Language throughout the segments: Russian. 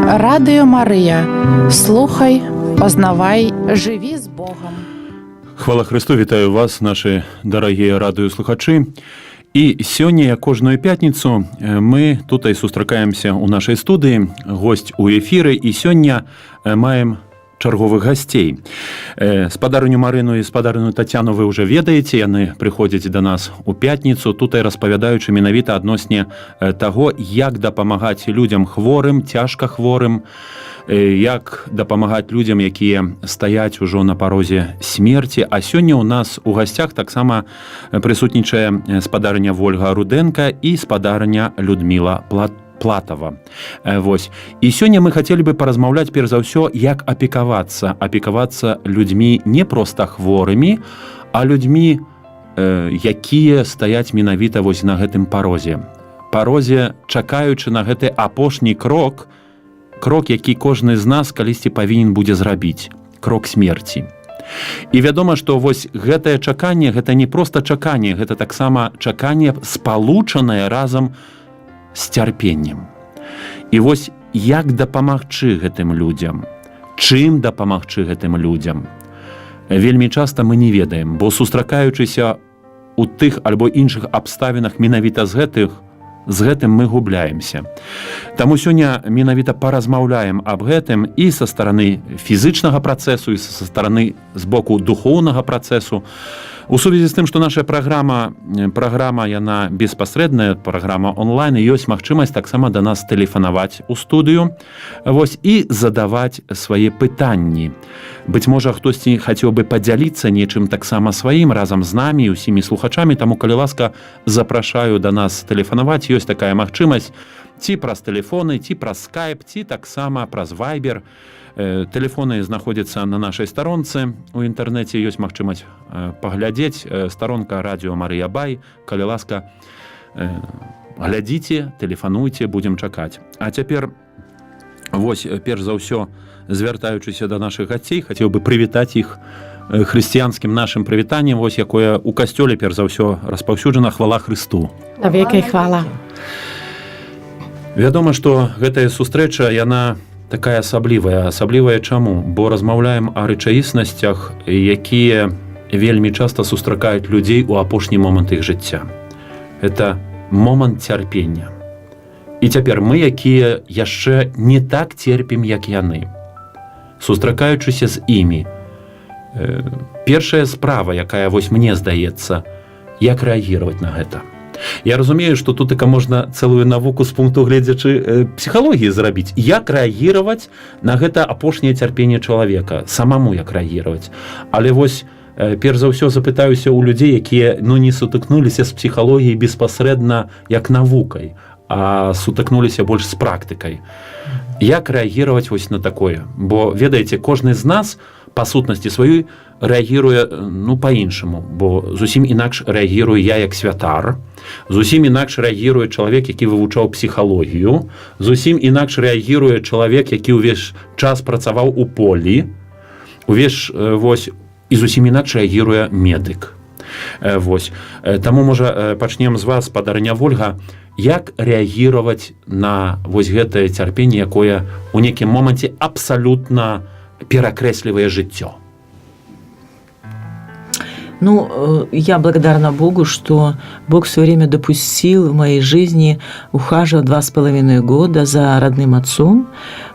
Радіо Марія. Слухай, познавай, живі з Богом. Хвала Христу, вітаю вас, наші дорогі радіослухачі. І сьогодні, як кожну п'ятницю, ми тут і зустрічаємося у нашій студії, гость у ефірі, і сьогодні маємо чергових гостей. Спадарню Марину і спадарню Тетяну ви вже ведаєте, вони приходять до нас у п'ятницю, тут і розповідаючи менавіта адносні того, як допомагати людям хворим, тяжко хворим, як дапамагаць людям, якія стаяць ужо на парозе смерці. А сёння у нас у гасцях таксама прысутнічае спадарня Вольга Руденко і спадарня Людмила Платова. Вось. І сёння мы хацелі бы паразмаўляць перш за ўсё, як апекавацца людзьмі не проста хворымі, а людзьмі, якія стаяць менавіта вось на гэтым парозе. Парозе, чакаючы на гэты апошні крок, які кожны з нас калісьці павінен будзе зрабіць, крок смерці. І вядома, што вось гэтае чаканне, гэта не проста чаканне, гэта таксама чаканне спалучанае разам з цярпеннем. І вось як дапамагчы гэтым людзям, чым дапамагчы гэтым людзям, вельмі часта мы не ведаем, бо сустракаючыся у тых альбо іншых абставінах менавіта з гэтым мы губляемся. Таму сёння менавіта паразмаўляем аб гэтым і са стараны фізычнага працэсу, і са стараны з боку духоўнага працэсу. У сувязі з тым, што наша праграма яна беспасрэдная, праграма онлайн, і ёсць магчымасць таксама да нас тэлефанаваць у студыю, вось, і задаваць свае пытанні. Быць можа, хтосьці хацеў бы падзяліцца нечым таксама сваім разам з намі і усімі слухачамі, таму, калі ласка, запрашаю да нас тэлефанаваць, ёсць такая магчымасць, ці праз тэлефоны, ці праз скайп, ці таксама праз вайбер. Тэлефоны знаходзяцца на нашай старонцы, у інтэрнэце ёсць магчымасць паглядзець, старонка радіо Марыя Бай, калі ласка, глядзіце, тэлефануйце, будзем чакаць. А цяпер, вось, перш за ўсё, звяртаючыся да нашых гасцей, хацеў бы прывітаць іх хрысціянскім нашым прывітаннем, вось, якое у касцёле, перш за ўсё, распаўсюджана хвала Хрысту. Навекі хвала. Вядома, што гэтая сустрэча, яна такая асаблівая чаму? Бо размаўляем о рэчаіснасцях, якія вельмі часта сустракаюць людзей у апошні момант іх жыцця. Это момант цярпення. І цяпер мы, якія яшчэ не так церпім, як яны. Сустракаючыся з імі, першая справа, якая вось мне здаецца, як рэагіраваць на гэта. Я разумею, што тут можна цэлую навуку з пункту гледзячы псіхалогіі зрабіць. Як рэагіраваць на гэта апошняе цярпенне чалавека, самому як рэагіраваць. Але вось перш за ўсё запытаюся ў людзей, якія не сутыкнуліся з псіхалогіяй беспасрэдна як навукай, а сутыкнуліся больш з практыкай. Як рэагіраваць вось на такое? Бо, ведаеце, кожны з нас па сутнасці сваёй рэагіруе па-іншаму, бо зусім інакш рэагірую я як святар, зусім інакш рэагіруе чалавек, які вывучаў псіхалогію, зусім інакш рэагіруе чалавек, які ўвесь час працаваў у полі, вось, і зусім інакш рэагіруе медык. Вось. Таму, можа, пачнем з вас, спадарня Вольга, як рэагіраваць на вось гэтае цярпенне, якое ў нейкім моманце абсалютна перакрэслівае жыццё? Я благодарна Богу, что Бог в свое время допустил в моей жизни ухаживать 2,5 года за родным отцом.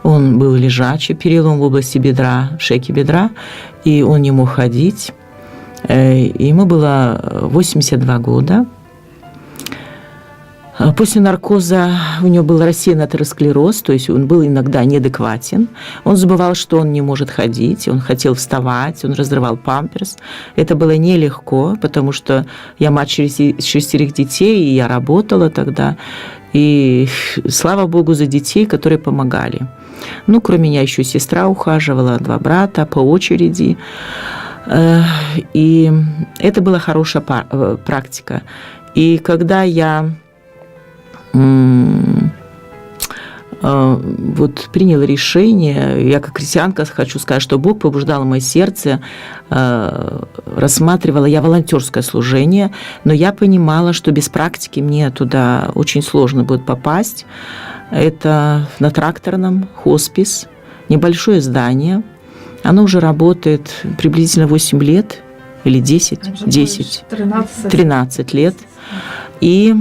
Он был лежачий, перелом в области бедра, в шейке бедра, и он не мог ходить. Ему было 82 года. После наркоза у него был рассеянный атеросклероз, то есть он был иногда неадекватен. Он забывал, что он не может ходить, он хотел вставать, он разрывал памперс. Это было нелегко, потому что я мать 6 детей, и я работала тогда. И слава Богу за детей, которые помогали. Кроме меня еще сестра ухаживала, 2 брата по очереди. И это была хорошая практика. И когда я вот приняла решение, я как христианка хочу сказать, что Бог побуждал мое сердце, рассматривала я волонтерское служение, но я понимала, что без практики мне туда очень сложно будет попасть. Это на Тракторном хоспис, небольшое здание, оно уже работает приблизительно 8 лет или 10, 13 лет. И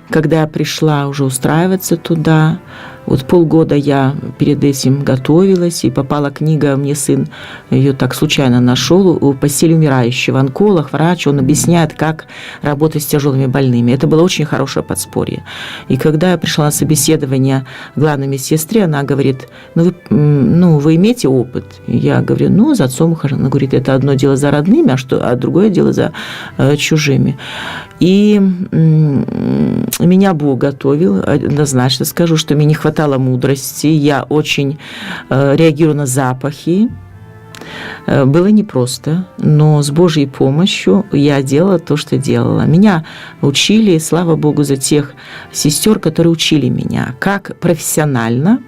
когда я пришла уже устраиваться туда, вот полгода я перед этим готовилась, и попала книга, мне сын ее так случайно нашел, у постели умирающего, онколог, врач, он объясняет, как работать с тяжелыми больными. Это было очень хорошее подспорье. И когда я пришла на собеседование к главной медсестре, она говорит, вы имеете опыт? Я говорю, за отцом ухожу. Она говорит, это одно дело за родными, а другое дело за чужими. И меня Бог готовил, однозначно скажу, что мне не хватало мудрости, я очень реагирую на запахи. Было непросто, но с Божьей помощью я делала то, что делала. Меня учили, слава Богу, за тех сестер, которые учили меня, как профессионально,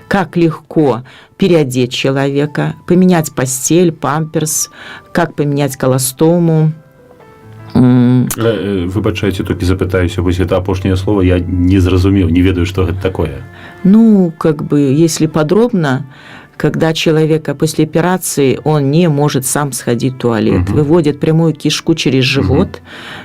как легко переодеть человека, поменять постель, памперс, как поменять колостому. Выбачайте, тільки запитаюся, вось это апошняе слово я не зразумеў, не ведаю, что гэта такое. Если подробно, когда человека после операции, он не может сам сходить в туалет, выводят прямую кишку через живот,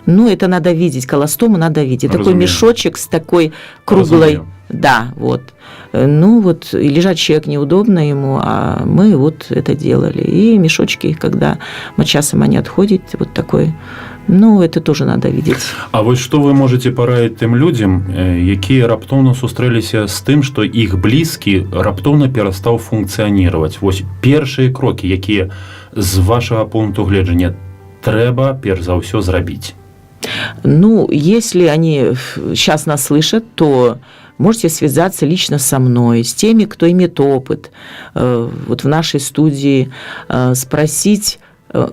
это надо видеть, колостому надо видеть. Такой мешочек с такой круглой... Да, вот. И лежать человек неудобно ему, а мы вот это делали. И мешочки, когда моча сама не отходит, вот такой... это тоже надо видеть. А вот что вы можете параіць тым людям, якія раптоўна сустрэліся з тым, што іх блізкі раптоўна перастаў функцыянировать? Вось першыя крокі, якія з вашага пункту гледжання трэба перш за ўсё зрабіць? Если они сейчас нас слышат, то можете связаться лично со мной, с теми, кто имеет опыт, вот в нашей студии, спросить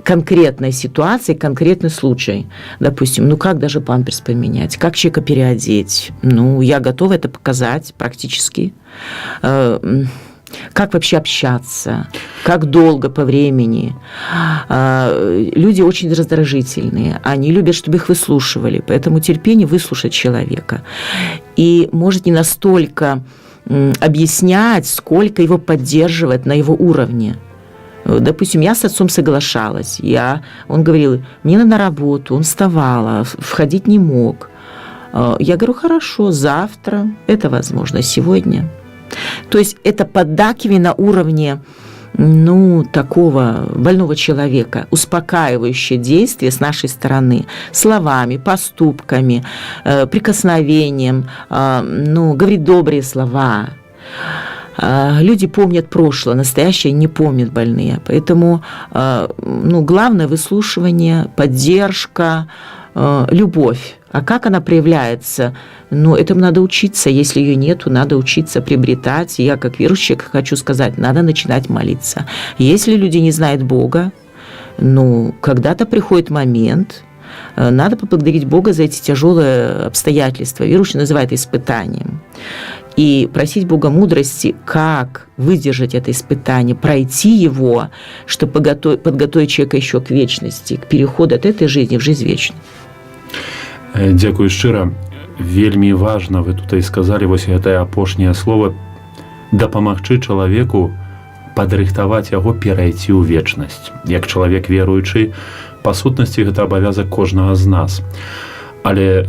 конкретной ситуации, конкретный случай. Допустим, как даже памперс поменять, как человека переодеть. Я готова это показать практически. Как вообще общаться, как долго по времени. Люди очень раздражительные, они любят, чтобы их выслушивали, поэтому терпение выслушать человека. И может не настолько объяснять, сколько его поддерживать на его уровне. Допустим, я с отцом соглашалась. Он говорил, мне надо на работу, он вставала, входить не мог. Я говорю, хорошо, завтра, это возможно, сегодня. То есть это поддакивание на уровне такого больного человека, успокаивающее действие с нашей стороны, словами, поступками, прикосновением, говорить добрые слова. Люди помнят прошлое, настоящее не помнят больные. Поэтому главное выслушивание, поддержка, любовь. А как она проявляется? Этому надо учиться. Если ее нету, надо учиться приобретать. Я, как верующий, хочу сказать, надо начинать молиться. Если люди не знают Бога, когда-то приходит момент, надо поблагодарить Бога за эти тяжелые обстоятельства. Верующий называет испытанием. И просить Бога мудрости, как выдержать это испытание, пройти его, чтобы подготовить человека еще к вечности, к переходу от этой жизни в жизнь вечную. Дзякую шчыра. Вельмі важна, вы тут і сказалі вось гэтае апошняе слово, дапамагчы чалавеку падрыхтаваць яго перайти ў вечнасць. Як чалавек веруючы, па сутнасці гэта абавязак кожнага з нас. Але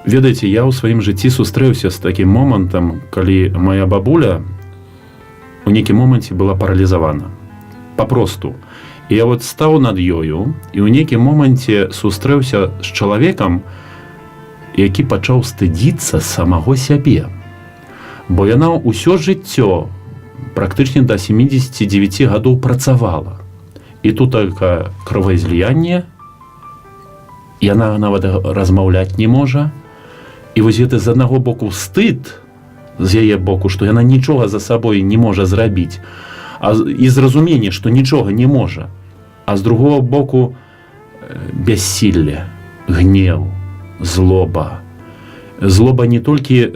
ведаеце, я ў сваім жыцці сустрэўся з такім момантам, калі моя бабуля у нейкім моменце была паралізавана. Папросту. І я вот стаў над ёю і ў нейкім моменце сустрэўся з чалавекам, які пачаў стыдзіцца самого сябе. Бо яна ўсё жыццё, практычна да 79 гадоў працавала. І тут такое кроваизлияние, яна нават размаўляць не можа. І вось гэта з аднаго боку стыд з яе боку, што яна нічога за сабой не можа зрабіць, і зразуменне, што нічога не можа. А з другого боку бяссілле, гнеў, злоба. Злоба не толькі,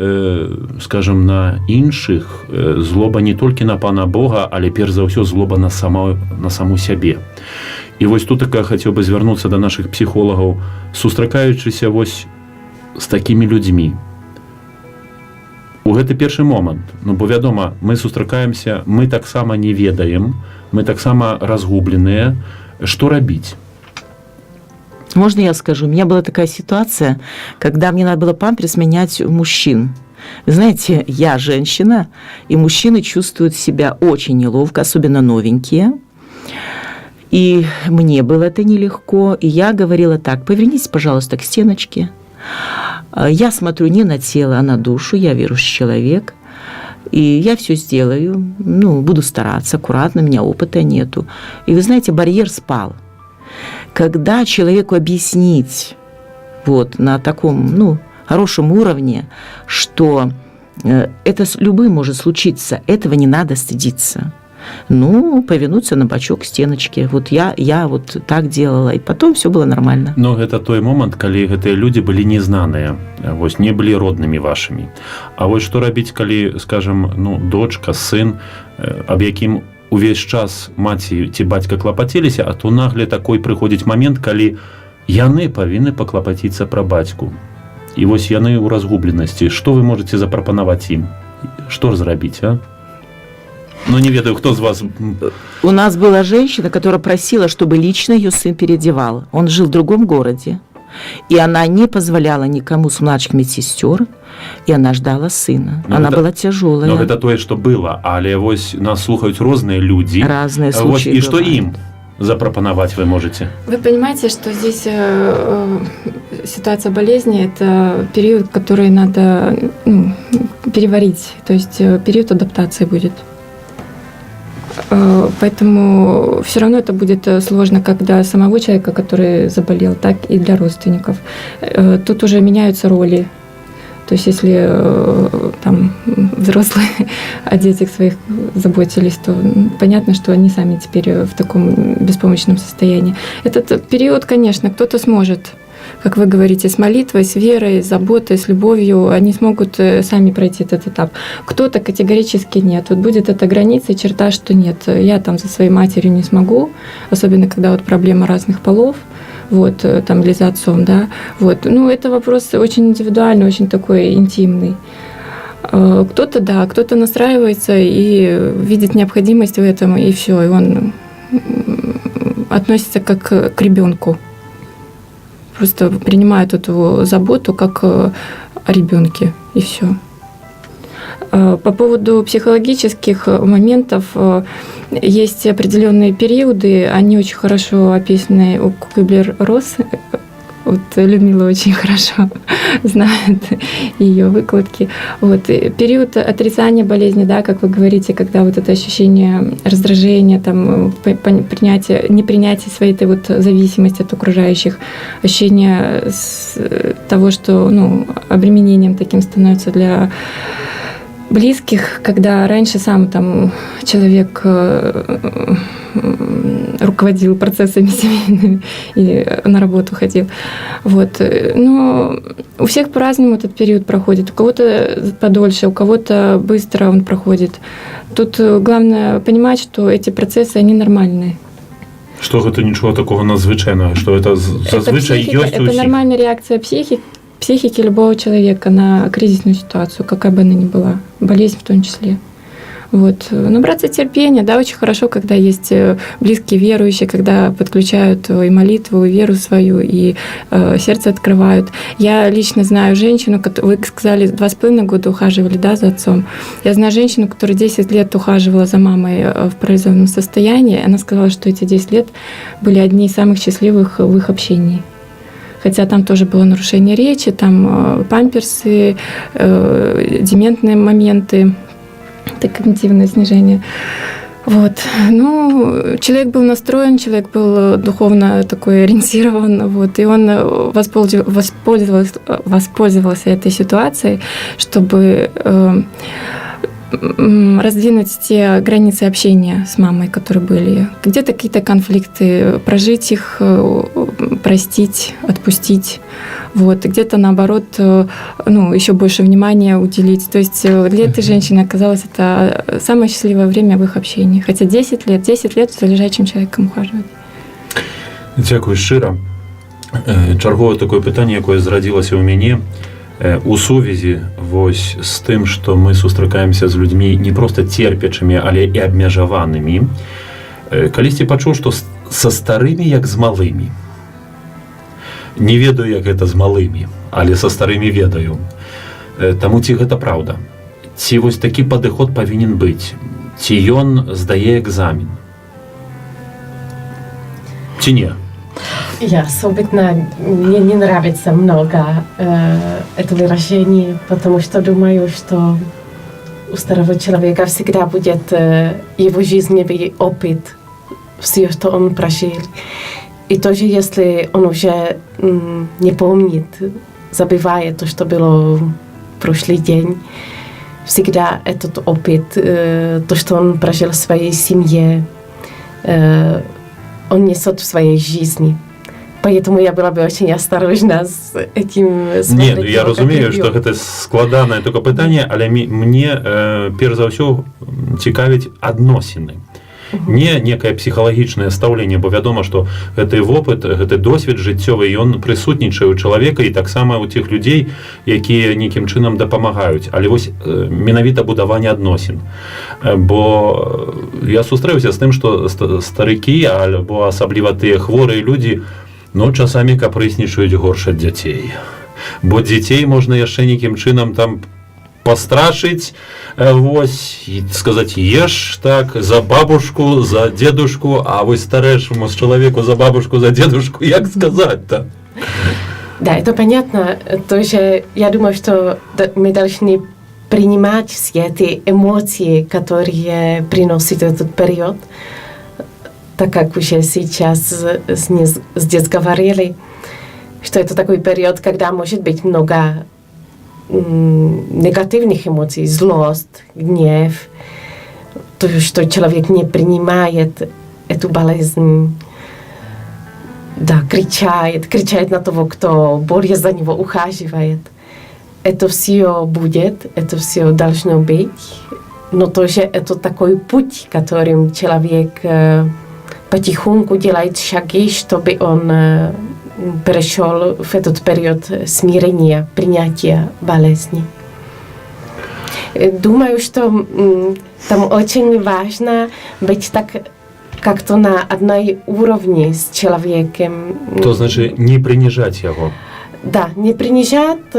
скажем, на іншых, злоба не толькі на Пана Бога, але перш за ўсё злоба на саму сябе. І вось тут я хацеў бы звярнуцца да нашых псіхолагаў, сустракаючыся вось з такімі людзьмі. У гэты першы момант, бо вядома, мы сустракаемся, мы таксама не ведаем, мы таксама разгубленыя. Што рабіць? Можно я скажу? У меня была такая ситуация, когда мне надо было памперс менять у мужчин. Вы знаете, я женщина, и мужчины чувствуют себя очень неловко, особенно новенькие. И мне было это нелегко. И я говорила так: повернитесь, пожалуйста, к стеночке. Я смотрю не на тело, а на душу. Я верующий человек. И я все сделаю. Буду стараться аккуратно, у меня опыта нету. И вы знаете, барьер спал. Когда человеку объяснить на таком хорошем уровне, что это с любым может случиться, этого не надо стыдиться. Повернуться на бачок стеночки. Я так делала, и потом все было нормально. Но это той момент, калі гэтыя люди были незнаныя, не были родными вашими. А что рабіць, калі, скажем, дочка, сын, об якім увесь час маці ці бацька клапаціліся, а то нагле такой прыходзіць момент, калі яны павінны паклапаціцца пра бацьку. І яны ў разгубленасці. Што вы можете запрапанаваць ім? Што зрабіць, а? Не ведаю, кто из вас... У нас была женщина, которая просила, чтобы лично ее сын переодевал. Он жил в другом городе. И она не позволяла никому с младших медсестер, и она ждала сына. Она была тяжелая. Но это то, что было. Але нас слухают разные люди. Разные случаи. И что им запропоновать вы можете? Вы понимаете, что здесь ситуация болезни – это период, который надо переварить. То есть период адаптации будет. Поэтому все равно это будет сложно как для самого человека, который заболел, так и для родственников. Тут уже меняются роли. То есть если там взрослые о детях своих заботились, то понятно, что они сами теперь в таком беспомощном состоянии. Этот период, конечно, кто-то сможет, как вы говорите, с молитвой, с верой, с заботой, с любовью, они смогут сами пройти этот этап. Кто-то категорически нет. Будет эта граница и черта, что нет, я там за своей матерью не смогу, особенно когда проблема разных полов, там или за отцом, да. Это вопрос очень индивидуальный, очень такой интимный. Кто-то, да, кто-то настраивается и видит необходимость в этом, и все, и он относится как к ребенку. Просто принимает эту заботу как о ребенке, и все. По поводу психологических моментов, есть определенные периоды, они очень хорошо описаны у Кюблер-Росс. Людмила очень хорошо знает ее выкладки. Период отрицания болезни, да, как вы говорите, когда это ощущение раздражения, непринятие своей этой зависимости от окружающих, ощущение того, что обременением таким становится для близких, когда раньше сам человек руководил процессами семейными и на работу ходил. Но у всех по-разному этот период проходит. У кого-то подольше, у кого-то быстро он проходит. Тут главное понимать, что эти процессы, они нормальные. Что это ничего такого надзвычайного, что это зазвичай есть у всех. Это нормальная реакция психики любого человека на кризисную ситуацию, какая бы она ни была, болезнь в том числе. Набраться терпения, да, очень хорошо, когда есть близкие верующие, когда подключают и молитву, и веру свою, и сердце открывают. Я лично знаю женщину, вы сказали, 2,5 года ухаживали, да, за отцом. Я знаю женщину, которая 10 лет ухаживала за мамой в парализованном состоянии. Она сказала, что эти 10 лет были одни из самых счастливых в их общении. Хотя там тоже было нарушение речи, там памперсы, дементные моменты, когнитивное снижение. Человек был настроен, человек был духовно такой ориентирован, и он воспользовался этой ситуацией, чтобы раздвинуть те границы общения с мамой, которые были. Где-то какие-то конфликты, прожить их, простить, отпустить. Вот. И где-то, наоборот, еще больше внимания уделить. То есть для этой женщины оказалось это самое счастливое время в их общении. Хотя 10 лет за лежачим человеком ухаживать. Дякую шчыра. Чаргове такое пытанне, якое зрадзілася ў мяне у сувязі вось з тым, што мы сустракаемся з людзьмі не проста церпячымі, але і абмежаванымі. Калісьці пачуў, што са старымі як з малымі. Не ведаю, як гэта з малымі, але са старымі ведаю. Таму ці гэта праўда? Ці вось такі падыход павінен быць? Ці ён здае экзамен? Ці не? Я особенно, мне не нравится много это выражение, потому что думаю, что у старого человека всегда будет его жизненный опыт, все, что он прожил. И тоже, если он уже не помнит, забывает то, что было в прошлый день, всегда этот опыт, то, что он прожил в своей семье, он несет в своей жизни. Поэтому я была бы очень осторожна з этим. Не, я разумею, што гэта складанае только пытанне, але мне перш за ўсё цікавіць адносіны. Не некае псіхалагічнае стаўленне, бо вядома, што гэты вопыт, гэты досвед жыццёвы, ён прысутнічае ў чалавека і таксама ў тых людзей, якія нейкім чынам дапамагаюць. Але вось менавіта будаванне адносін. Бо я сустрэўся з тым, што старыкі, альбо асабліва тыя хворыя людзі, часамі капрыснічаюць горш ад дзяцей. Бо дзяцей можна яшчэ нейкім чынам там пастрашыць, вось, і сказаць, еш, так, за бабушку, за дедушку, а вось старэйшаму з чалавеку за бабушку, за дедушку, як сказаць-то? Да, это понятно. Тоже я думаю, что мы должны принимать все эти эмоции, которые приносит этот период. Так как уже сейчас здесь говорили, что это такой период, когда может быть много негативных эмоций, злость, гнев, то, что человек не принимает эту болезнь, да, кричает на того, кто борется за него, ухаживает. Это все будет, это все должно быть, но тоже это такой путь, которым человек потихоньку делает шаги, чтобы он перешел в этот период смирения, принятия болезни. Думаю, что там очень важно быть так как-то на одной уровне с человеком. То значит, не принижать его. Да, не принижать,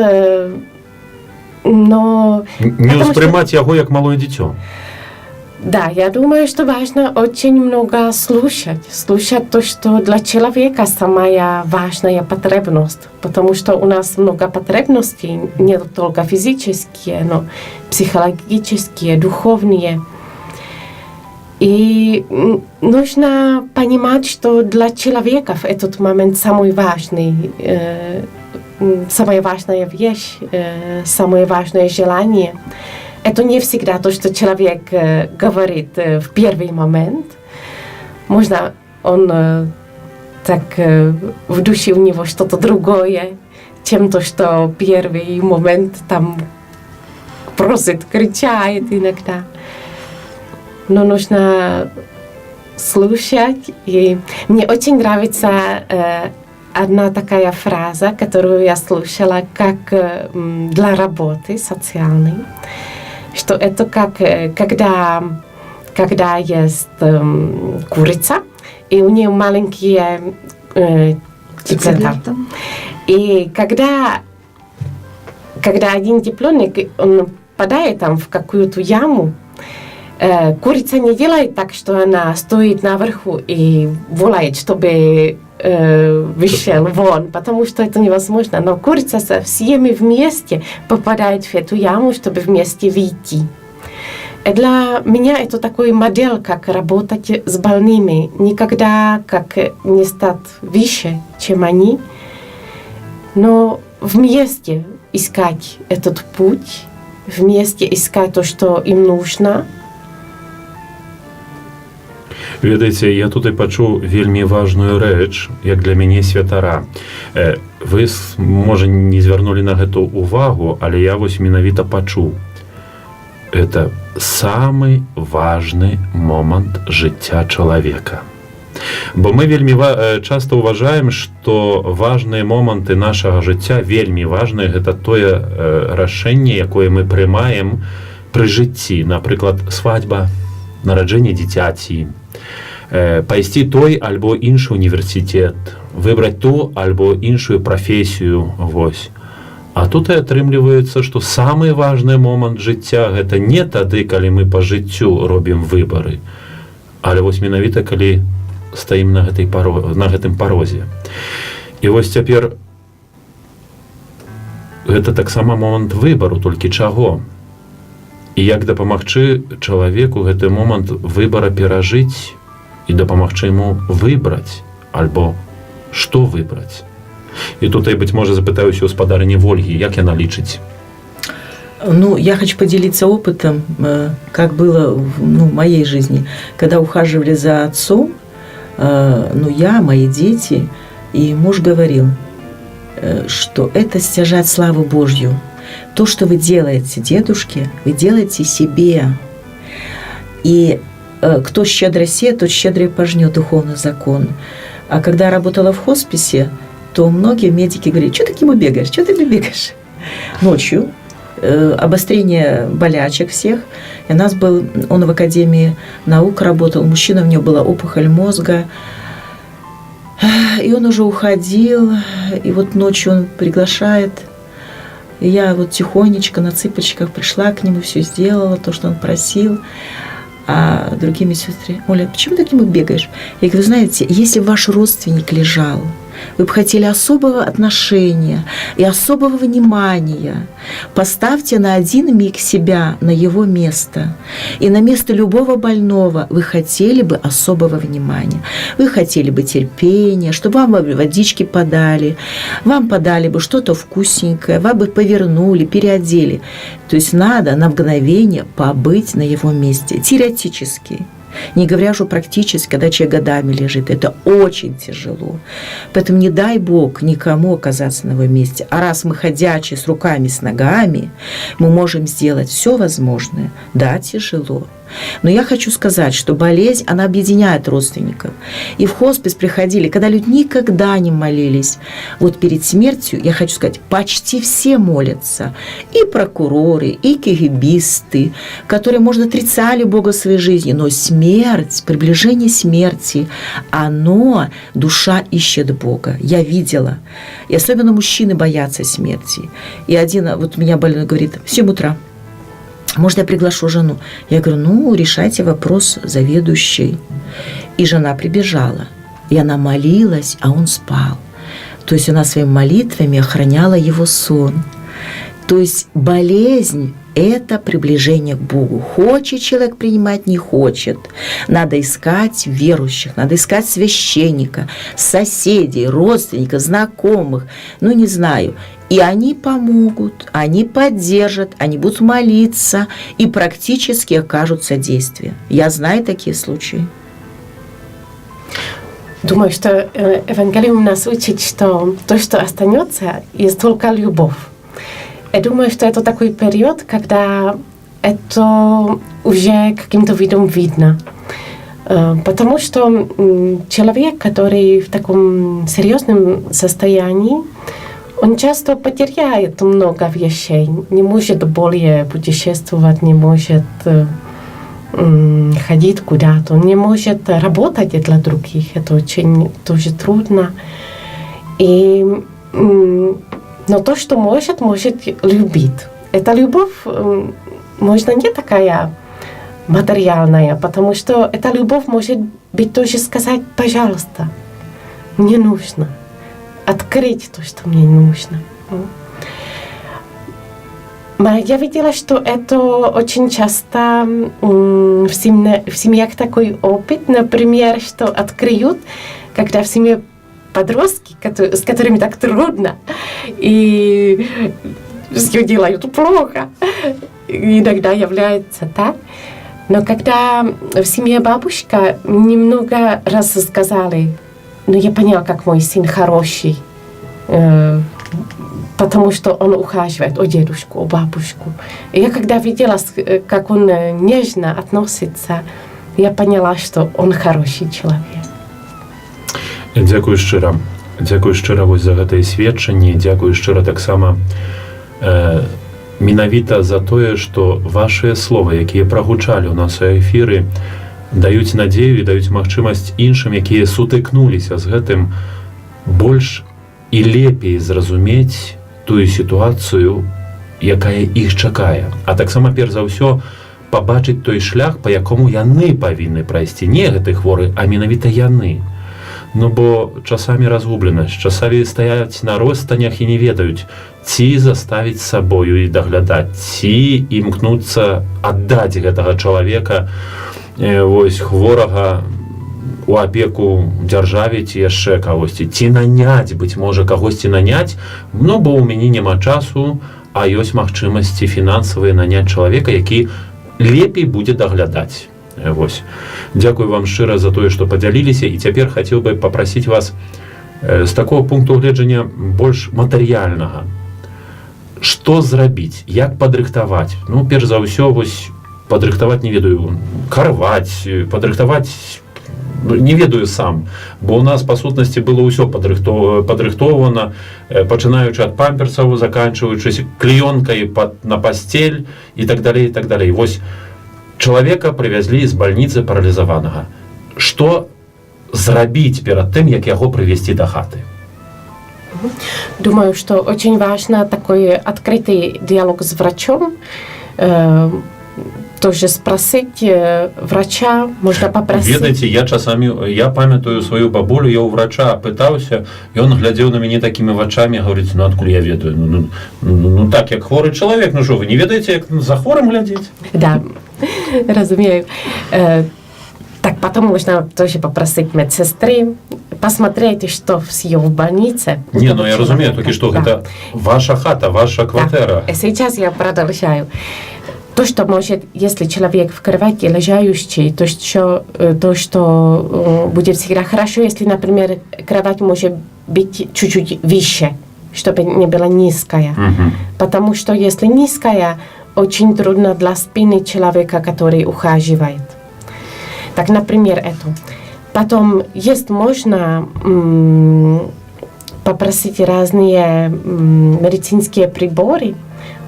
но... Не воспринимать его как малое дитё. Да, я думаю, что важно очень много слушать. Слушать то, что для человека самая важная потребность. Потому что у нас много потребностей, не только физические, но психологические, духовные. И нужно понимать, что для человека в этот момент самая важная вещь, самое важное желание. Это не всегда то, что человек говорит в первый момент. Можно он так в душе у него что-то другое, чем то, что первый момент там просит, кричает иногда. Но нужно слушать. И мне очень нравится одна такая фраза, которую я слушала, как для работы социальной. Что это как когда есть курица, и у нее маленькие цыплята. И когда один цыпленок, он падает там в какую-то яму, курица не делает так, что она стоит наверху и волает, чтобы вышел вон, потому что это невозможно. Но курица со всеми вместе попадает в эту яму, чтобы вместе выйти. И для меня это такой модель, как работать с больными. Никогда как не стать выше, чем они, но вместе искать этот путь вместе искать то, что им нужно. Ведаеце, я тут і пачуў вельмі важную рэч, як для мяне святара. Вы, можа, не звярнулі на гэту увагу, але я вось менавіта пачуў. Это самы важны момант жыцця чалавека. Бо мы вельмі часта ўважаем, што важныя моманты нашага жыцця вельмі важныя, гэта тое рашэнне, якое мы прымаем пры жыцці, напрыклад, свадьба, нараджэнне дзіцяці, пайсці той альбо іншы універсітэт, выбраць ту альбо іншую прафесію, вось. А тут і атрымліваецца, што самы важны момант жыцця гэта не тады, калі мы па жыццю робім выбары, але вось менавіта калі стаім на гэтым парозе. І вось цяпер гэта таксама момант выбару, толькі чаго. І як дапамагчы чалавеку гэты момант выбара перажыць і дапамагчы яму выбраць, альбо што выбраць. І тут, быть можа, запытаюся у спадарыні Вольгі, як яна лічыць? Ну, я хочу поделиться опытом, как было в моей жизни, когда ухаживали за отцом. Я, мои дети, и муж говорил, что это стяжать славу Божью. То, что вы делаете дедушке, вы делаете себе. И кто щедро сеет, тот щедро пожнет, духовный закон. А когда я работала в хосписе, то многие медики говорили: что ты к нему бегаешь, что ты бегаешь? Ночью обострение болячек всех. И у нас был, он в Академии наук работал, мужчина, у него была опухоль мозга. И он уже уходил, и вот ночью он приглашает. И я вот тихонечко на цыпочках пришла к нему, все сделала, то, что он просил. А другие медсестры: Оля, почему ты к нему бегаешь? Я говорю: знаете, если ваш родственник лежал, вы бы хотели особого отношения и особого внимания, поставьте на один миг себя на его место. И на место любого больного вы хотели бы особого внимания. Вы хотели бы терпения, чтобы вам водички подали, вам подали бы что-то вкусненькое, вам бы повернули, переодели. То есть надо на мгновение побыть на его месте. Теоретически. Не говоря уже практически, когда человек годами лежит. Это очень тяжело. Поэтому не дай Бог никому оказаться на его месте. А раз мы ходячие с руками, с ногами, мы можем сделать все возможное. Да, тяжело. Но я хочу сказать, что болезнь, она объединяет родственников. И в хоспис приходили, когда люди никогда не молились. Вот перед смертью, я хочу сказать, почти все молятся. И прокуроры, и кегибисты, которые, может, отрицали Бога в своей жизни. Но смерть, приближение смерти, оно, душа ищет Бога. Я видела. И особенно мужчины боятся смерти. И один, вот у меня больной говорит: в 7 утра. Может, я приглашу жену? Я говорю: решайте вопрос заведующей. И жена прибежала. И она молилась, а он спал. То есть она своими молитвами охраняла его сон. То есть болезнь – это приближение к Богу. Хочет человек принимать, не хочет. Надо искать верующих, надо искать священника, соседей, родственников, знакомых, не знаю. И они помогут, они поддержат, они будут молиться и практически окажут содействие. Я знаю такие случаи. Думаю, что Евангелиум нас учит, что то, что останется, есть только любовь. Я думаю, что это такой период, когда это уже каким-то видом видно. Потому что человек, который в таком серьезном состоянии, он часто потеряет много вещей, не может более путешествовать, не может ходить куда-то, не может работать для других. Это очень тоже трудно. Но то, что может любить. Эта любовь, может, не такая материальная, потому что эта любовь может быть тоже сказать: пожалуйста, мне нужно. Открыть то, что мне нужно. Я видела, что это очень часто в семьях такой опыт, например, что открыют, когда в семье подростки, с которыми так трудно, и все делают плохо. иногда является так. Но когда в семье бабушка немного раз сказали, ну я поняла, как мой сын хороший, потому что он ухаживает о дедушку, о бабушку. И я когда видела, как он нежно относится, я поняла, что он хороший человек. Дзякую шчыра. Дзякую шчыра вось за гэтае сведчанне. Дзякую шчыра таксама менавіта за тое, што вашыя словы, якія прагучалі ў нас у эфіры, даюць надзею і даюць магчымасць іншым, якія сутыкнуліся з гэтым, больш і лепей зразумець тую сітуацыю, якая іх чакае. А таксама перш за ўсё пабачыць той шлях, па якому яны павінны прайсці. Не гэты хворы, а менавіта яны. Ну бо часамі разгубленасць, часамі стаяць на ростанях і не ведаюць, ці заставіць сабою і даглядаць, ці імкнуцца аддаць гэтага чалавека, вось хворага у апеку дзяржаве ці яшчэ кагосьці, ці наняць, быць можа, кагосьці наняць, ну бо ў мяне няма часу, а ёсць магчымасці фінансавыя наняць чалавека, які лепей будзе даглядаць. Вось. Дзякую вам шчыра за тое, што падзяліліся, і цяпер хацеў бы папрасіць вас з такого пункту гледжання больш матэрыяльнага. Што зрабіць, як падрыхтаваць? Ну, перш за ўсё, вось, падрыхтаваць, не ведаю, карваць, падрыхтаваць, не ведаю сам, бо ў нас, па сутнасці, было ўсё падрыхтована, пачынаючы ад памперсаў, заканчваючы клеёнкай на пасцель і так далей, і так далей. Вось, чалавека прывязлі з бальніцы паралізаванага. Што зрабіць перад тым, як яго прывесці да хаты? Думаю, что очень важно такой открытый диалог с врачом. Тоже спросить врача, можно попросить. Ведаеце, я памятаю сваю бабулю, я у врача пытаўся, і он глядзеў на мяне такімі вачамі, говорить, ну адкуль я ведаю? Ну так, як хворы чалавек, ну что, вы не ведаеце, як за хворым глядзець? Да, разумею. Так потом можно тоже попросить медсестры, посмотреть, что все в больнице. Не, ну я разумею, только что да. Это ваша хата, ваша квартира. Да. Сейчас я продолжаю. То, что может, если человек в кровати лежащий, то, что будет всегда хорошо, если, например, кровать может быть чуть-чуть выше, чтобы не была низкая. Угу. Потому что если низкая, очень трудно для спины человека, который ухаживает. Так, например, это. Потом есть можно попросить разные медицинские приборы,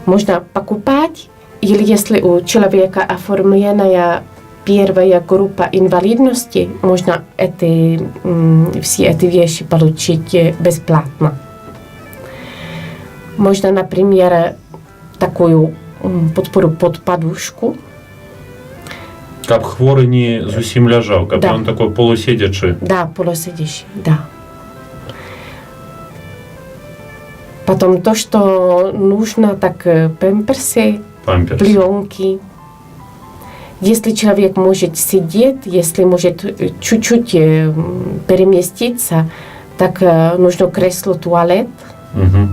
можно покупать, или если у человека оформленная первая группа инвалидности, можно все эти вещи получить бесплатно. Можно, например, такую подпору под подушку. Каб хворы не зусім ляжаў, каб да. Он такой полусидячий. Да, полусидящий, да. Потом то, что нужно, так памперсы, пленки. Если человек может сидеть, если может чуть-чуть переместиться, так нужно кресло-туалет. Угу.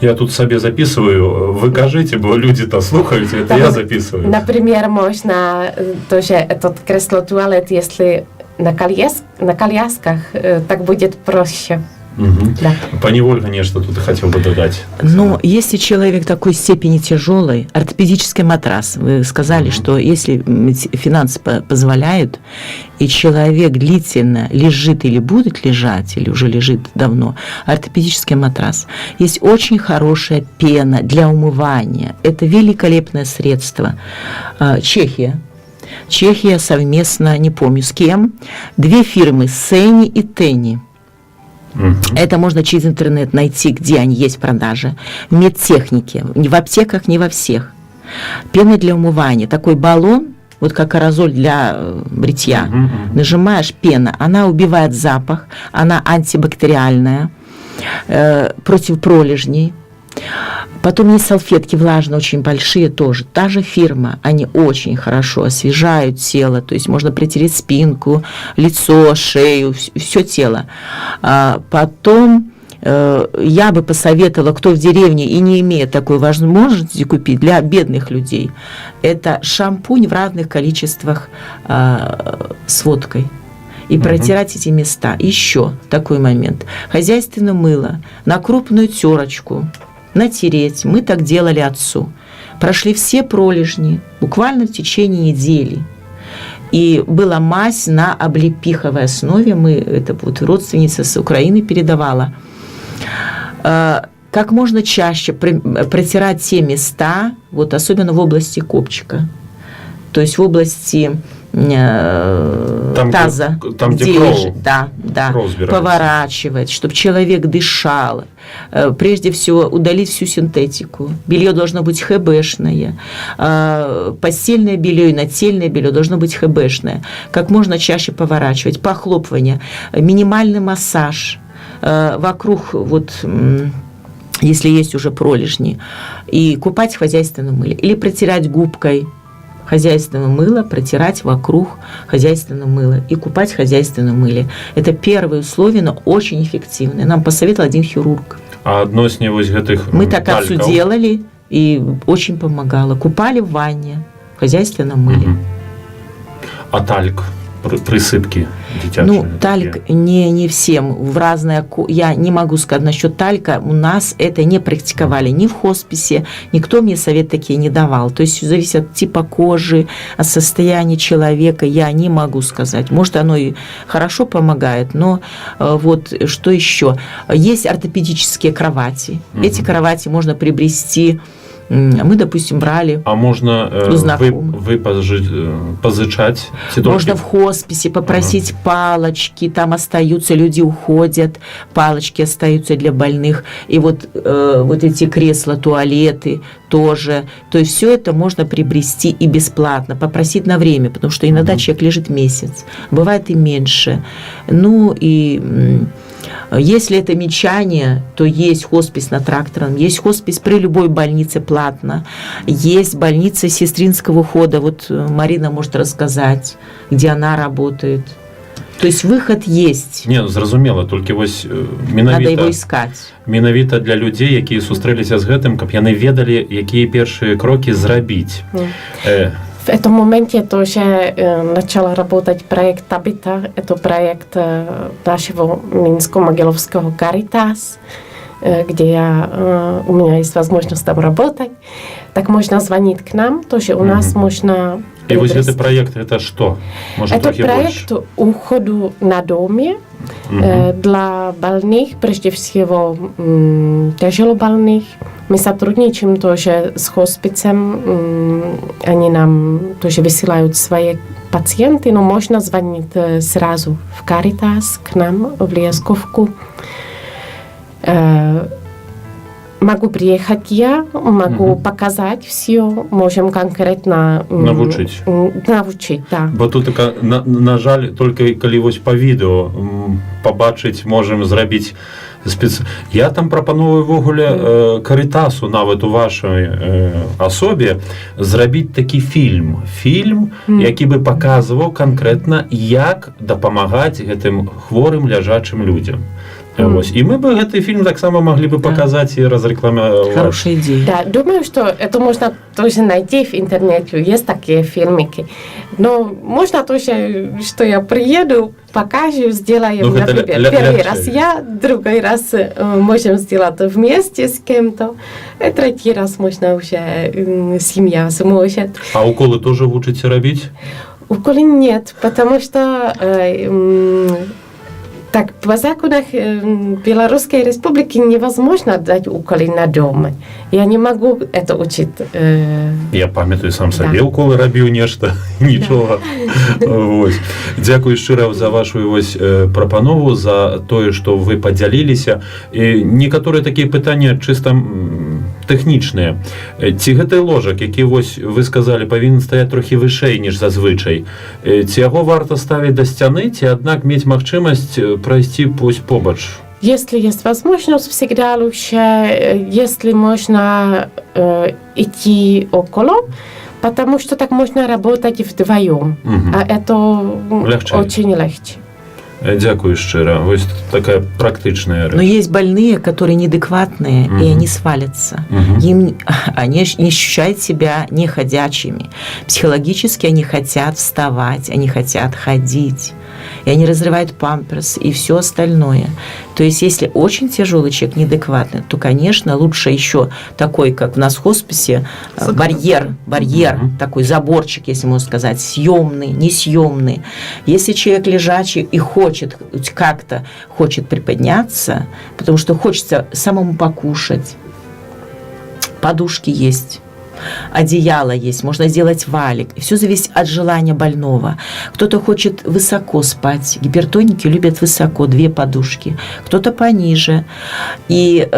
Я тут себе записываю, вы кажите, бо люди-то слухают, это я записываю. Например, можно тоже этот кресло-туалет, если на колясках, так будет проще. Угу. Да. Пани Ольга, нечто тут хотел бы додать. Но если человек такой степени тяжелый, ортопедический матрас, вы сказали, что если финансы позволяют, и человек длительно лежит или будет лежать, или уже лежит давно, ортопедический матрас. Есть очень хорошая пена для умывания. Это великолепное средство. Чехия совместно, не помню с кем, 2 фирмы, Сени и Тени. Это можно через интернет найти, где они есть в продаже. В медтехнике, не в аптеках, не во всех. Пена для умывания. Такой баллон, вот как аэрозоль для бритья. Нажимаешь, пена, она убивает запах, она антибактериальная, против пролежней. Потом есть салфетки влажные, очень большие тоже. Та же фирма, они очень хорошо освежают тело, то есть можно притереть спинку, лицо, шею, все тело. Потом я бы посоветовала, кто в деревне и не имеет такой возможности купить для бедных людей, это шампунь в разных количествах с водкой. И протирать эти места. Еще такой момент. Хозяйственное мыло на крупную терочку натереть. Мы так делали отцу. Прошли все пролежни буквально в течение недели. И была мазь на облепиховой основе. Это вот родственница с Украины передавала. Как можно чаще протирать те места, вот особенно в области копчика. То есть в области таза, там, где кровь поворачивать, чтобы человек дышал. Прежде всего, удалить всю синтетику. Белье должно быть ХБшное. Постельное белье и нательное белье должно быть ХБшное. Как можно чаще поворачивать. Похлопывание. Минимальный массаж вокруг, вот, если есть уже пролежни. И купать в хозяйственном мыле. Или протирать губкой хозяйственное мыло, протирать вокруг хозяйственного мыла и купать в хозяйственном мыле. Это первые условия, но очень эффективные. Нам посоветовал один хирург. А адносне вось гэтых мы так отцу делали, и очень помогало. Купали в ванне, в хозяйственном мыле. А тальк? Присыпки детячие? Ну, тальк не всем. В разные, я не могу сказать насчет талька. У нас это не практиковали ни в хосписе, никто мне совет такие не давал. То есть зависит от типа кожи, от состояния человека. Я не могу сказать. Может, оно и хорошо помогает, но вот что еще? Есть ортопедические кровати. Эти кровати можно приобрести. Мы, допустим, брали. А можно позычать? Можно в хосписе попросить палочки, там остаются, люди уходят, палочки остаются для больных. И вот эти кресла, туалеты тоже. То есть все это можно приобрести и бесплатно, попросить на время, потому что иногда человек лежит месяц, бывает и меньше. Ну и... Если это мечание, то есть хоспис на Тракторном, есть хоспис при любой больнице платно, есть больница сестринского хода, вот Марина может рассказать, где она работает. То есть выход есть. Не, зразумела, толькі вось надо его искать. Менавіта для людей, якія сустрэліся з гэтым, каб яны ведалі, якія першыя крокі зрабіць. В этом моменте тоже начал работать проект Tabita. Это проект нашего Минско-Могилевского Caritas, где у меня есть возможность там работать. Так можно звонить к нам, тоже у нас можно... И вот этот проект, это что? Может, это проект уходу на доме для больных, прежде всего тяжелобольных. Мы сотрудничаем тоже с хосписом, они нам тоже высылают свои пациенты, но можно звонить сразу в Caritas к нам в Лесковку. Могу приехать я, могу показать все, можем конкретно навучить, да. Бо тут така, на жаль, тільки коли ось по відео побачить, можемо зробити Я там прапановую ввогуле Карітасу, нават у вашій особі, зробити такий фільм, який би показував конкретно, як допомагати гэтым хворым ляжачым людям. И мы бы этот фильм так само могли бы показать и разрекламировать. Хорошая идея. Да, думаю, что это можно тоже найти в интернете. Есть такие фильмики. Но можно тоже, что я приеду, покажу, сделаю, например, первый раз я, другой раз можем сделать вместе с кем-то, и третий раз можно уже семья сможет. А уколы тоже вы учите робить? Уколы нет, потому что так, по законах Белорусской Республики невозможно дать уколы на дом. Я не могу это учить. Я пам'ятаю сам собі уколи робив, нічого. Дякую щиро за вашу пропанову, за те, що ви поділилися. Некоторі такі питання чисто технічні. Ці гэты ложак, які ви сказали, повинен стояти трохи вище, ніж зазвичай. Ці його варто ставити до стіни, ці, однак, мати можливість пройти побач? Если есть возможность, всегда лучше, если можно идти около, потому что так можно работать вдвоем, а это легче. Очень легче. Дякую щиро. Ось такая практичная Но есть больные, которые неадекватные, и они свалятся. Они не ощущают себя неходячими. Психологически они хотят вставать, они хотят ходить. И они разрывают памперс и все остальное. То есть, если очень тяжелый человек, неадекватный, то, конечно, лучше еще такой, как в нас в хосписе, барьер, такой заборчик, если можно сказать, съемный, несъемный. Если человек лежачий и как-то хочет приподняться, потому что хочется самому покушать, подушки есть, одеяло есть, можно сделать валик. Все зависит от желания больного. Кто-то хочет высоко спать. Гипертоники любят высоко, 2 подушки. Кто-то пониже. И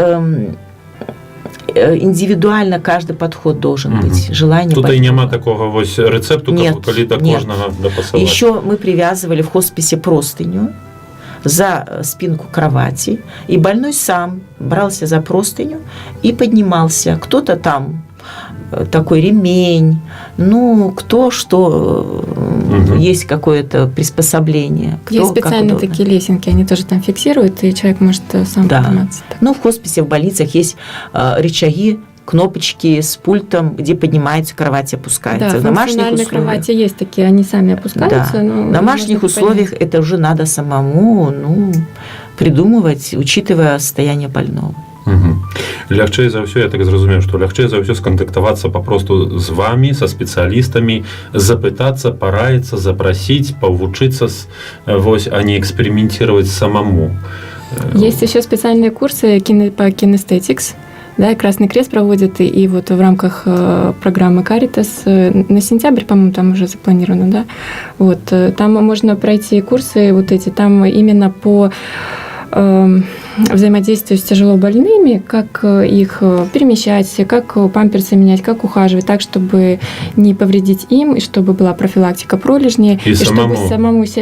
индивидуально каждый подход должен быть. Желание тут больного. и нема такого ось рецепту, коли до кожного допасовать. Еще мы привязывали в хосписе простыню за спинку кровати, и больной сам брался за простыню и поднимался. Кто-то там такой ремень, кто что, есть какое-то приспособление. Есть специальные такие лесенки, они тоже там фиксируют, и человек может сам подниматься. В хосписе, в больницах есть рычаги, кнопочки с пультом, где поднимается кровать и опускается. Да, в домашних кровати есть такие, они сами опускаются. Да. В домашних условиях это уже надо самому придумывать, учитывая состояние больного. Лягчэй за ўсё, я так зразумеў, што лягчэй за ўсё скантактавацца папросту з вамі, са спецыялістамі, запытацца, параіцца, запрасіць, павучыцца, а не экспериментировать самому. Есть еще специальные курсы по Kinesthetics. Да, Красный Крест проводит, и вот в рамках программы Caritas на сентябрь, по-моему, там уже запланировано, да, вот, там можно пройти курсы вот эти, там именно по взаимодействию с тяжело больными, как их перемещать, как памперсы менять, как ухаживать, так, чтобы не повредить им, и чтобы была профилактика пролежней, и чтобы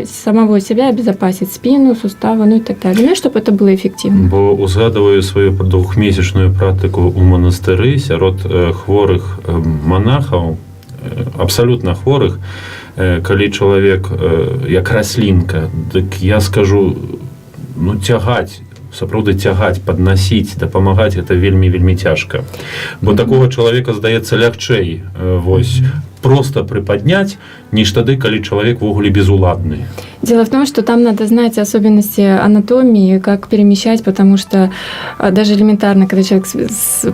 самого себя обезопасить, спину, суставы, и так далее, чтобы это было эффективно. Бо узгадываю свою двухмесячную практику у монастыры сярод хворых монахаў, абсолютно хворых, калі чалавек як раслінка, дык я скажу, цягаць, сапраўды цягаць, паднасіць, дапамагаць, гэта вельмі цяжка. Бо такого чалавека, здаецца, лягчэй просто приподнять, ніж тады, калі чалавек ввогуле безуладны. Дело в том, что там надо знать особенности анатомии, как перемещать, потому что даже элементарно, когда человек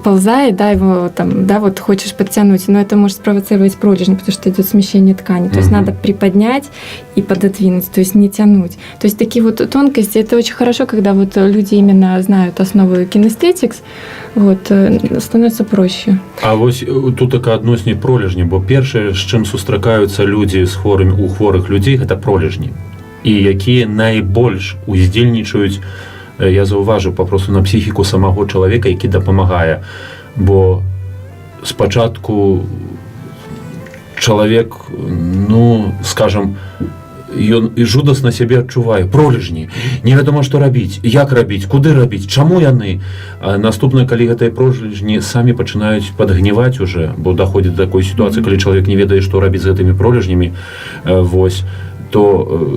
ползает, его там, вот хочешь подтянуть, но это может спровоцировать пролежни, потому что идет смещение ткани. То есть надо приподнять и пододвинуть, то есть не тянуть. То есть такие вот тонкости, это очень хорошо, когда вот люди именно знают основы Kinesthetics, становится проще. А тут така адносні пролежні, бо першае, з чым сустракаюцца людзі у хворых людзей, гэта пролежні. І якія найбольш уздзельнічаюць, я заўважыў, папросту на псіхіку самого чалавека, які дапамагае. Бо спачатку чалавек, скажам, ён жудасна сябе адчувае, пролежні, невядома што рабіць, як рабіць, куды рабіць, чаму яны. А наступна, калі гэтыя пролежні самі пачынаюць падгніваць уже, бо даходзіць да такой сітуацыі, калі чалавек не ведае, што рабіць з гэтымі пролежнямі, то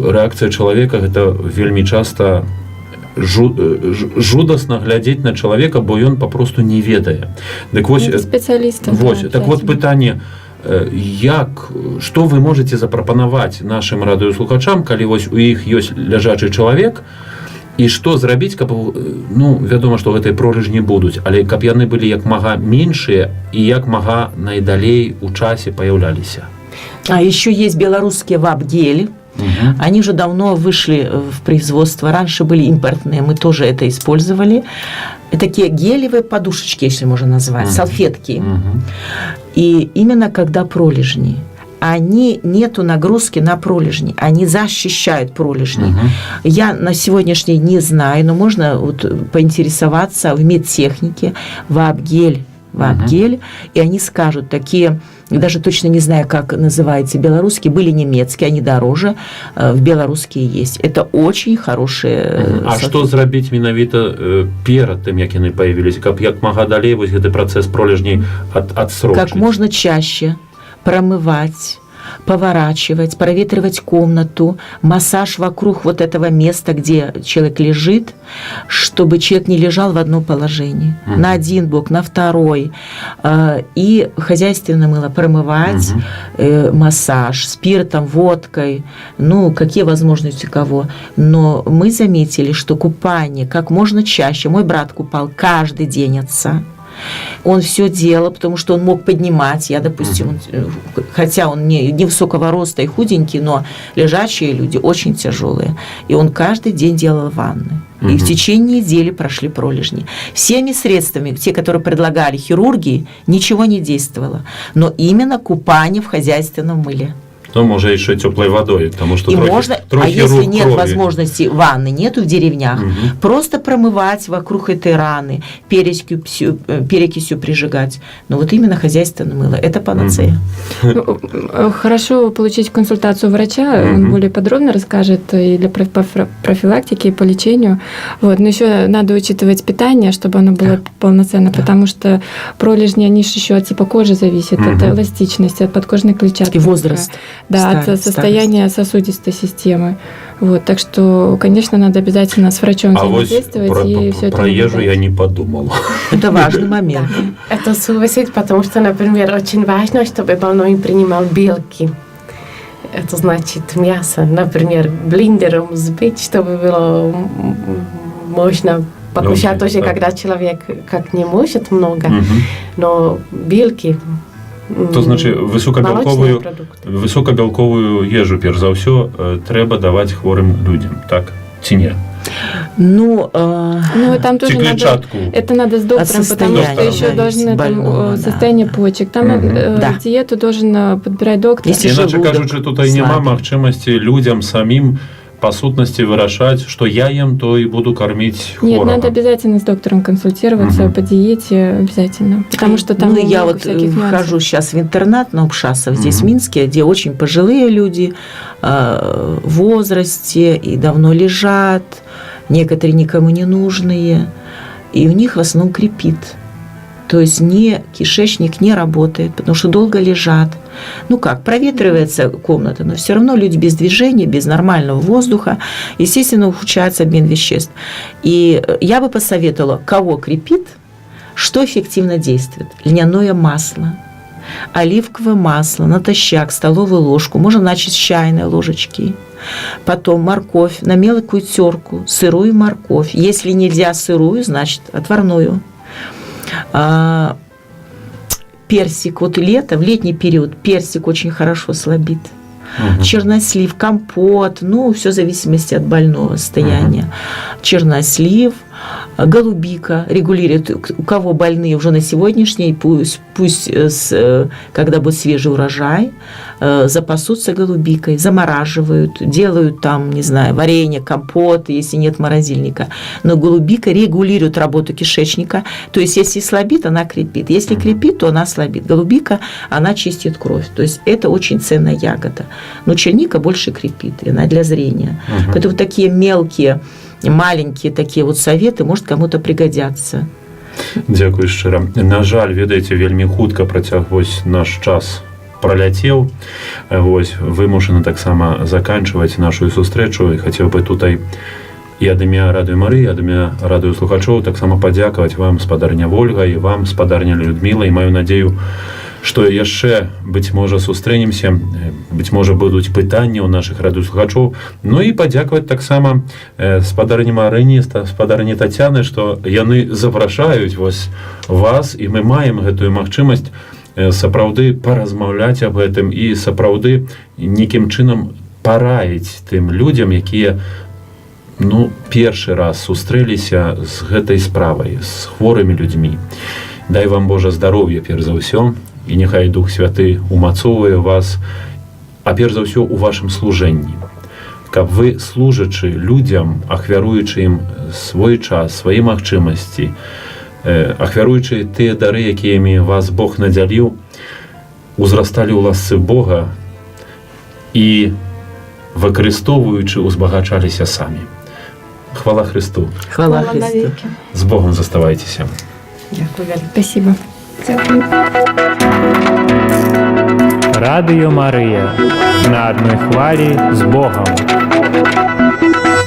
рэакцыя чалавека гэта вельмі часта жудасна глядзець на чалавека, бо ён папросту не ведае. Спецыяліста. Пытанне, што вы можете запрапанаваць нашим радыёслухачам, калі у іх ёсць ляжачы чалавек, і што зрабіць, каб, вядома, што гэтыя пролежні будуць, але каб яны былі як мага меншыя і як мага найдалей у часе паяўляліся. А еще есть белорусские вап-гели. Они уже давно вышли в производство. Раньше были импортные, мы тоже это использовали. Такие гелевые подушечки, если можно назвать, салфетки. И именно когда пролежни, нету нагрузки на пролежни, они защищают пролежни. Я на сегодняшний день не знаю, но можно поинтересоваться в медтехнике, вап-гель, и они скажут такие, даже точно не знаю, как называется, белорусские, были немецкие, они дороже, в белорусские есть. Это очень хорошие... А што зрабіць менавіта перад тым, як яны появились, каб як мага далей гэты працэс пролежней адсрочыць? Как можно чаще промывать, поворачивать, проветривать комнату, массаж вокруг вот этого места, где человек лежит, чтобы человек не лежал в одном положении, на один бок, на второй. И хозяйственное мыло промывать, массаж спиртом, водкой, ну, какие возможности у кого. Но мы заметили, что купание как можно чаще. Мой брат купал каждый день отца. Он все делал, потому что он мог поднимать. Я, допустим, хотя он не высокого роста и худенький, но лежачие люди очень тяжелые. И он каждый день делал ванны. И в течение недели прошли пролежни. Всеми средствами, те, которые предлагали хирургии, ничего не действовало. Но именно купание в хозяйственном мыле. Ну, может, еще теплой водой, потому что трохи если нет крови. Возможности ванны, нету в деревнях, просто промывать вокруг этой раны, перекисью прижигать. Но вот именно хозяйственное мыло – это панацея. Хорошо получить консультацию врача, он более подробно расскажет и для профилактики, и по лечению. Вот. Но еще надо учитывать питание, чтобы оно было полноценно, потому что пролежни, они же еще от типа кожи зависят, от эластичности, от подкожной клетчатки. Возраст. Да, от состояния сосудистой системы. Вот, так что, конечно, надо обязательно с врачом взаимодействовать. И все про ежу я не подумал. Это важный момент. Это сувисит, потому что, например, очень важно, чтобы больной принимал белки. Это значит мясо, например, блендером взбить, чтобы было можно покушать тоже, когда человек как не может много, но белки. То значить, високобілкову їжу, перш за все, треба давати хворим людям, так? Чи ні? Ну, там тоже это надо с доктором, потому что еще должны состояние почек. Там диету должен подбирать доктор. Іначе кажучи, тут і нема можливості людям самим по сутности выражать, что я ем, то и буду кормить хворого. Нет, надо обязательно с доктором консультироваться по диете, обязательно. Потому что там я вот хожу сейчас в интернат на Обшасов, здесь в Минске, где очень пожилые люди в возрасте и давно лежат, некоторые никому не нужные, и у них в основном крепит. То есть кишечник не работает, потому что долго лежат. Ну как, проветривается комната, но все равно люди без движения, без нормального воздуха, естественно, ухудшается обмен веществ. И я бы посоветовала, кого крепит, что эффективно действует. Льняное масло, оливковое масло, натощак, столовую ложку, можно начать с чайной ложечки. Потом морковь на мелкую терку, сырую морковь. Если нельзя сырую, значит отварную. Персик, вот лето, в летний период персик очень хорошо слабит. Чернослив, компот, все в зависимости от больного состояния. Чернослив, голубика регулирует, у кого больные уже на сегодняшний, пусть когда будет свежий урожай, запасутся голубикой, замораживают, делают там, не знаю, варенье, компот, если нет морозильника. Но голубика регулирует работу кишечника, то есть если слабит, она крепит. Если крепит, то она слабит. Голубика, она чистит кровь. То есть это очень ценная ягода. Но черника больше крепит, и она для зрения. Поэтому вот такие мелкие, маленькие такие вот советы, может, кому-то пригодятся. Дзякую шчыра. На жаль, ведаеце, вельмі хутка працягваць наш час праляцеў. Вось, вымушаны таксама заканчваць нашу сустрэчу. І хацеў бы тутай і ад імя Радыё Марыі, ад імя радыёслухачоў таксама падзякаваць вам, спадарня Вольга, і вам, спадарня Людміла, і маю надзею, што яшчэ, быць можа, сустрэнемся, быць можа, будуць пытанні ў нашых радыёслухачоў. Ну і падзякаваць таксама спадарні Марыні, спадарні Тацяны, што яны запрашаюць вас, і мы маем гэтую магчымасць сапраўды паразмаўляць аб гэтым і сапраўды нейкім чынам параіць тым людзям, якія першы раз сустрэліся з гэтай справай, з хворымі людзьмі. Дай вам, Божа, здароўя, перш за ўсё, і няхай Дух Святы умацоўвае вас, а перш за ўсё у вашым служэнні. Каб вы, служачы людзям, ахвяруючы ім свой час, свае магчымасці, ахвяруючы тыя дары, якімі вас Бог надзяліў, узрасталі ў ласцы Бога і, выкарыстоўваючы, узбагачаліся самі. Хвала Христу. Хвала Христу. З Богом заставайцеся. Дякую. Спасибо. Радіо Марія на одній хвилі з Богом.